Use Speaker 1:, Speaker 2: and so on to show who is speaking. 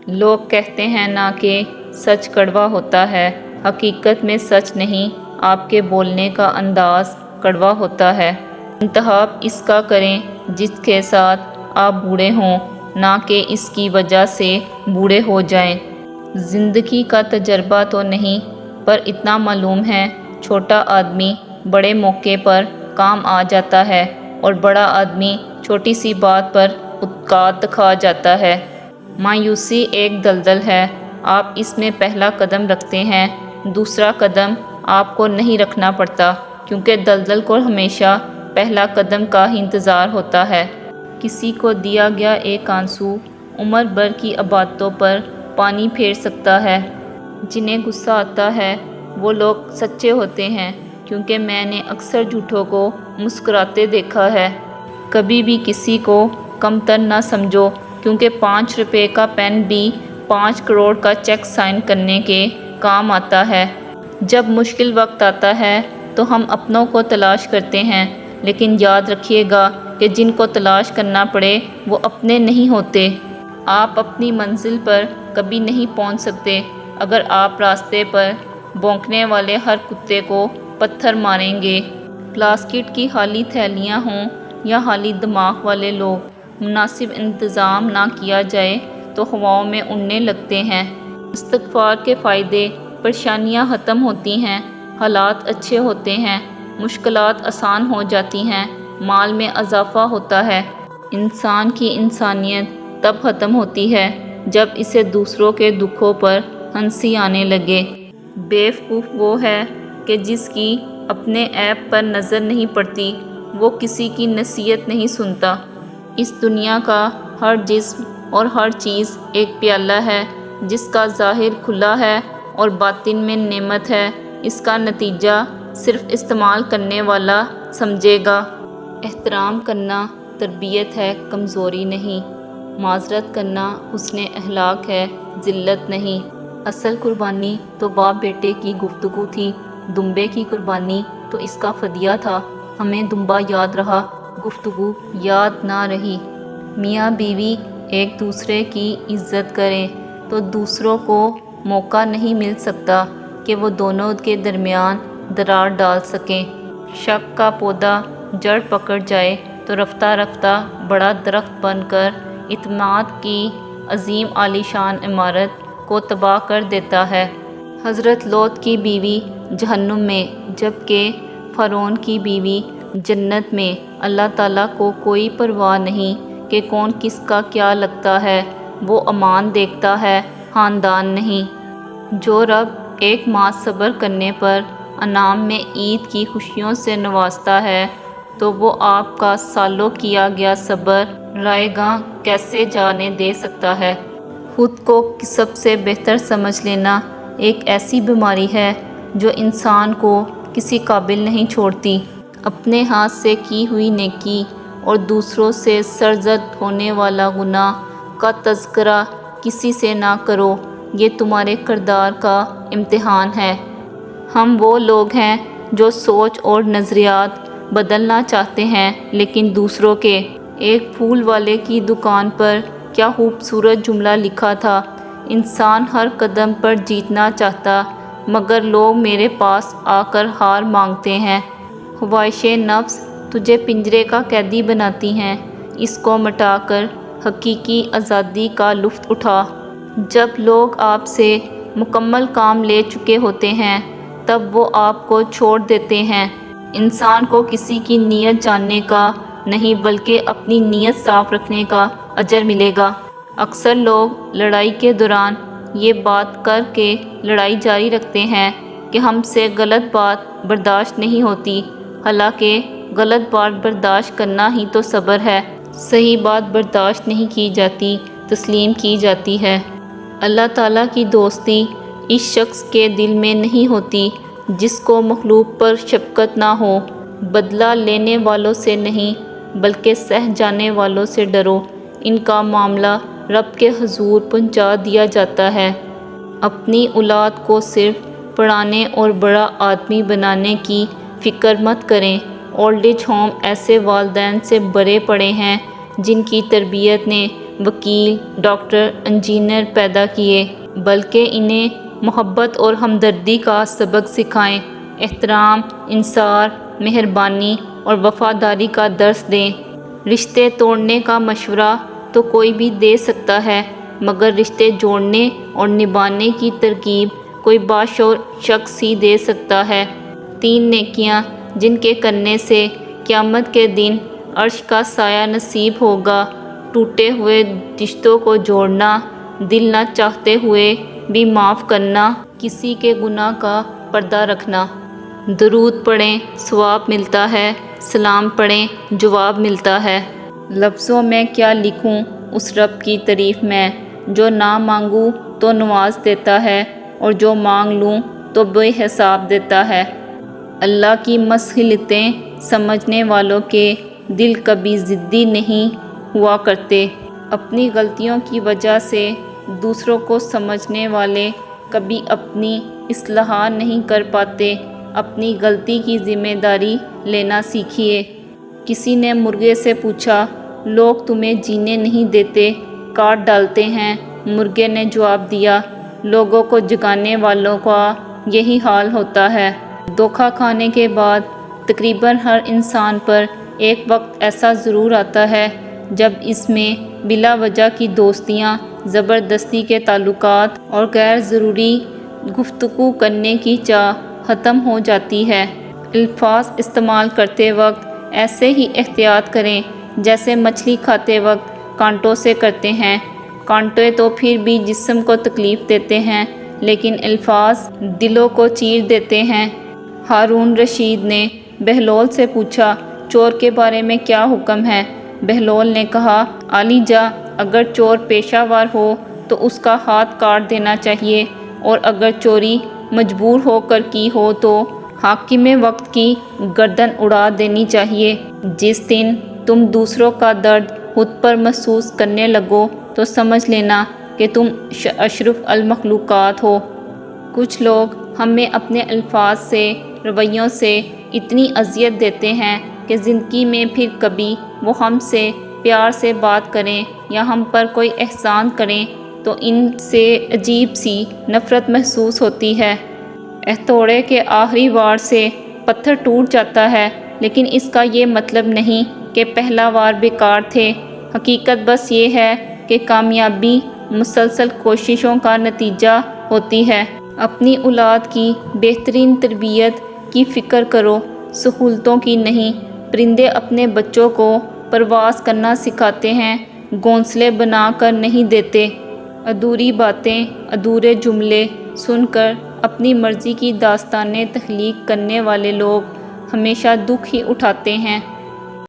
Speaker 1: لوگ کہتے ہیں نا کہ سچ کڑوا ہوتا ہے، حقیقت میں سچ نہیں، آپ کے بولنے کا انداز کڑوا ہوتا ہے۔ انتخاب اس کا کریں جس کے ساتھ آپ بوڑھے ہوں، نہ کہ اس کی وجہ سے بوڑھے ہو جائیں۔ زندگی کا تجربہ تو نہیں، پر اتنا معلوم ہے، چھوٹا آدمی بڑے موقع پر کام آ جاتا ہے اور بڑا آدمی چھوٹی سی بات پر اتقاد دکھا جاتا ہے۔ مایوسی ایک دلدل ہے، آپ اس میں پہلا قدم رکھتے ہیں، دوسرا قدم آپ کو نہیں رکھنا پڑتا، کیونکہ دلدل کو ہمیشہ پہلا قدم کا ہی انتظار ہوتا ہے۔ کسی کو دیا گیا ایک آنسو عمر بھر کی عبادتوں پر پانی پھیر سکتا ہے۔ جنہیں غصہ آتا ہے وہ لوگ سچے ہوتے ہیں، کیونکہ میں نے اکثر جھوٹوں کو مسکراتے دیکھا ہے۔ کبھی بھی کسی کو کمتر نہ سمجھو، کیونکہ 5 روپے کا پین بھی 5 کروڑ کا چیک سائن کرنے کے کام آتا ہے۔ جب مشکل وقت آتا ہے تو ہم اپنوں کو تلاش کرتے ہیں، لیکن یاد رکھیے گا کہ جن کو تلاش کرنا پڑے وہ اپنے نہیں ہوتے۔ آپ اپنی منزل پر کبھی نہیں پہنچ سکتے اگر آپ راستے پر بھونکنے والے ہر کتے کو پتھر ماریں گے۔ پلاسٹک کی خالی تھیلیاں ہوں یا خالی دماغ والے لوگ، مناسب انتظام نہ کیا جائے تو ہواؤں میں اڑنے لگتے ہیں۔ استغفار کے فائدے: پریشانیاں ختم ہوتی ہیں، حالات اچھے ہوتے ہیں، مشکلات آسان ہو جاتی ہیں، مال میں اضافہ ہوتا ہے۔ انسان کی انسانیت تب ختم ہوتی ہے جب اسے دوسروں کے دکھوں پر ہنسی آنے لگے۔ بیوقوف وہ ہے کہ جس کی اپنے عیب پر نظر نہیں پڑتی، وہ کسی کی نصیحت نہیں سنتا۔ اس دنیا کا ہر جسم اور ہر چیز ایک پیالہ ہے، جس کا ظاہر کھلا ہے اور باطن میں نعمت ہے۔ اس کا نتیجہ صرف استعمال کرنے والا سمجھے گا۔ احترام کرنا تربیت ہے، کمزوری نہیں۔ معذرت کرنا حسن اخلاق ہے، ذلت نہیں۔ اصل قربانی تو باپ بیٹے کی گفتگو تھی، دمبے کی قربانی تو اس کا فدیہ تھا۔ ہمیں دمبا یاد رہا، گفتگو یاد نہ رہی۔ میاں بیوی ایک دوسرے کی عزت کریں تو دوسروں کو موقع نہیں مل سکتا کہ وہ دونوں کے درمیان درار ڈال سکیں۔ شک کا پودا جڑ پکڑ جائے تو رفتہ رفتہ بڑا درخت بن کر اعتماد کی عظیم عالیشان عمارت کو تباہ کر دیتا ہے۔ حضرت لوط کی بیوی جہنم میں، جبکہ فرعون کی بیوی جنت میں۔ اللہ تعالیٰ کو کوئی پرواہ نہیں کہ کون کس کا کیا لگتا ہے، وہ امان دیکھتا ہے، خاندان نہیں۔ جو رب ایک ماہ صبر کرنے پر انعام میں عید کی خوشیوں سے نوازتا ہے، تو وہ آپ کا سالوں کیا گیا صبر رائے گاں کیسے جانے دے سکتا ہے۔ خود کو سب سے بہتر سمجھ لینا ایک ایسی بیماری ہے جو انسان کو کسی قابل نہیں چھوڑتی۔ اپنے ہاتھ سے کی ہوئی نیکی اور دوسروں سے سرزد ہونے والا گناہ کا تذکرہ کسی سے نہ کرو، یہ تمہارے کردار کا امتحان ہے۔ ہم وہ لوگ ہیں جو سوچ اور نظریات بدلنا چاہتے ہیں، لیکن دوسروں کے۔ ایک پھول والے کی دکان پر کیا خوبصورت جملہ لکھا تھا: انسان ہر قدم پر جیتنا چاہتا، مگر لوگ میرے پاس آ کر ہار مانگتے ہیں۔ خواہشیں نفس تجھے پنجرے کا قیدی بناتی ہیں، اس کو مٹا کر حقیقی آزادی کا لطف اٹھا۔ جب لوگ آپ سے مکمل کام لے چکے ہوتے ہیں، تب وہ آپ کو چھوڑ دیتے ہیں۔ انسان کو کسی کی نیت جاننے کا نہیں، بلکہ اپنی نیت صاف رکھنے کا اجر ملے گا۔ اکثر لوگ لڑائی کے دوران یہ بات کر کے لڑائی جاری رکھتے ہیں کہ ہم سے غلط بات برداشت نہیں ہوتی، حالانکہ غلط بات برداشت کرنا ہی تو صبر ہے۔ صحیح بات برداشت نہیں کی جاتی، تسلیم کی جاتی ہے۔ اللہ تعالیٰ کی دوستی اس شخص کے دل میں نہیں ہوتی جس کو مخلوق پر شفقت نہ ہو۔ بدلہ لینے والوں سے نہیں بلکہ سہ جانے والوں سے ڈرو، ان کا معاملہ رب کے حضور پہنچا دیا جاتا ہے۔ اپنی اولاد کو صرف پڑھانے اور بڑا آدمی بنانے کی فکر مت کریں۔ اولڈ ایج ہوم ایسے والدین سے بھرے پڑے ہیں جن کی تربیت نے وکیل، ڈاکٹر، انجینئر پیدا کیے، بلکہ انہیں محبت اور ہمدردی کا سبق سکھائیں، احترام، انصاف، مہربانی اور وفاداری کا درس دیں۔ رشتے توڑنے کا مشورہ تو کوئی بھی دے سکتا ہے، مگر رشتے جوڑنے اور نبھانے کی ترکیب کوئی باشعور شخص ہی دے سکتا ہے۔ 3 نیکیاں جن کے کرنے سے قیامت کے دن عرش کا سایہ نصیب ہوگا: ٹوٹے ہوئے رشتوں کو جوڑنا، دل نہ چاہتے ہوئے بھی معاف کرنا، کسی کے گناہ کا پردہ رکھنا۔ درود پڑھیں، ثواب ملتا ہے، سلام پڑھیں، جواب ملتا ہے۔ لفظوں میں کیا لکھوں اس رب کی تعریف میں، جو نہ مانگوں تو نواز دیتا ہے اور جو مانگ لوں تو بے حساب دیتا ہے۔ اللہ کی مصلحتیں سمجھنے والوں کے دل کبھی ضدی نہیں ہوا کرتے۔ اپنی غلطیوں کی وجہ سے دوسروں کو سمجھنے والے کبھی اپنی اصلاح نہیں کر پاتے۔ اپنی غلطی کی ذمہ داری لینا سیکھیے۔ کسی نے مرغے سے پوچھا، لوگ تمہیں جینے نہیں دیتے، کاٹ ڈالتے ہیں۔ مرغے نے جواب دیا، لوگوں کو جگانے والوں کا یہی حال ہوتا ہے۔ دھوکہ کھانے کے بعد تقریباً ہر انسان پر ایک وقت ایسا ضرور آتا ہے جب اس میں بلا وجہ کی دوستیاں، زبردستی کے تعلقات اور غیر ضروری گفتگو کرنے کی چاہ ختم ہو جاتی ہے۔ الفاظ استعمال کرتے وقت ایسے ہی احتیاط کریں جیسے مچھلی کھاتے وقت کانٹوں سے کرتے ہیں۔ کانٹے تو پھر بھی جسم کو تکلیف دیتے ہیں، لیکن الفاظ دلوں کو چیر دیتے ہیں۔ ہارون رشید نے بہلول سے پوچھا، چور کے بارے میں کیا حکم ہے؟ بہلول نے کہا، عالی جاں، اگر چور پیشہ ور ہو تو اس کا ہاتھ کاٹ دینا چاہیے، اور اگر چوری مجبور ہو کر کی ہو تو حاکم وقت کی گردن اڑا دینی چاہیے۔ جس دن تم دوسروں کا درد خود پر محسوس کرنے لگو تو سمجھ لینا کہ تم اشرف المخلوقات ہو۔ کچھ لوگ ہمیں اپنے الفاظ سے، رویوں سے اتنی اذیت دیتے ہیں کہ زندگی میں پھر کبھی وہ ہم سے پیار سے بات کریں یا ہم پر کوئی احسان کریں تو ان سے عجیب سی نفرت محسوس ہوتی ہے۔ ہتھوڑے کے آخری وار سے پتھر ٹوٹ جاتا ہے، لیکن اس کا یہ مطلب نہیں کہ پہلا وار بیکار تھے۔ حقیقت بس یہ ہے کہ کامیابی مسلسل کوششوں کا نتیجہ ہوتی ہے۔ اپنی اولاد کی بہترین تربیت کی فکر کرو، سہولتوں کی نہیں۔ پرندے اپنے بچوں کو پرواز کرنا سکھاتے ہیں، گھونسلے بنا کر نہیں دیتے۔ ادھوری باتیں، ادھورے جملے سن کر اپنی مرضی کی داستانیں تخلیق کرنے والے لوگ ہمیشہ دکھ ہی اٹھاتے ہیں۔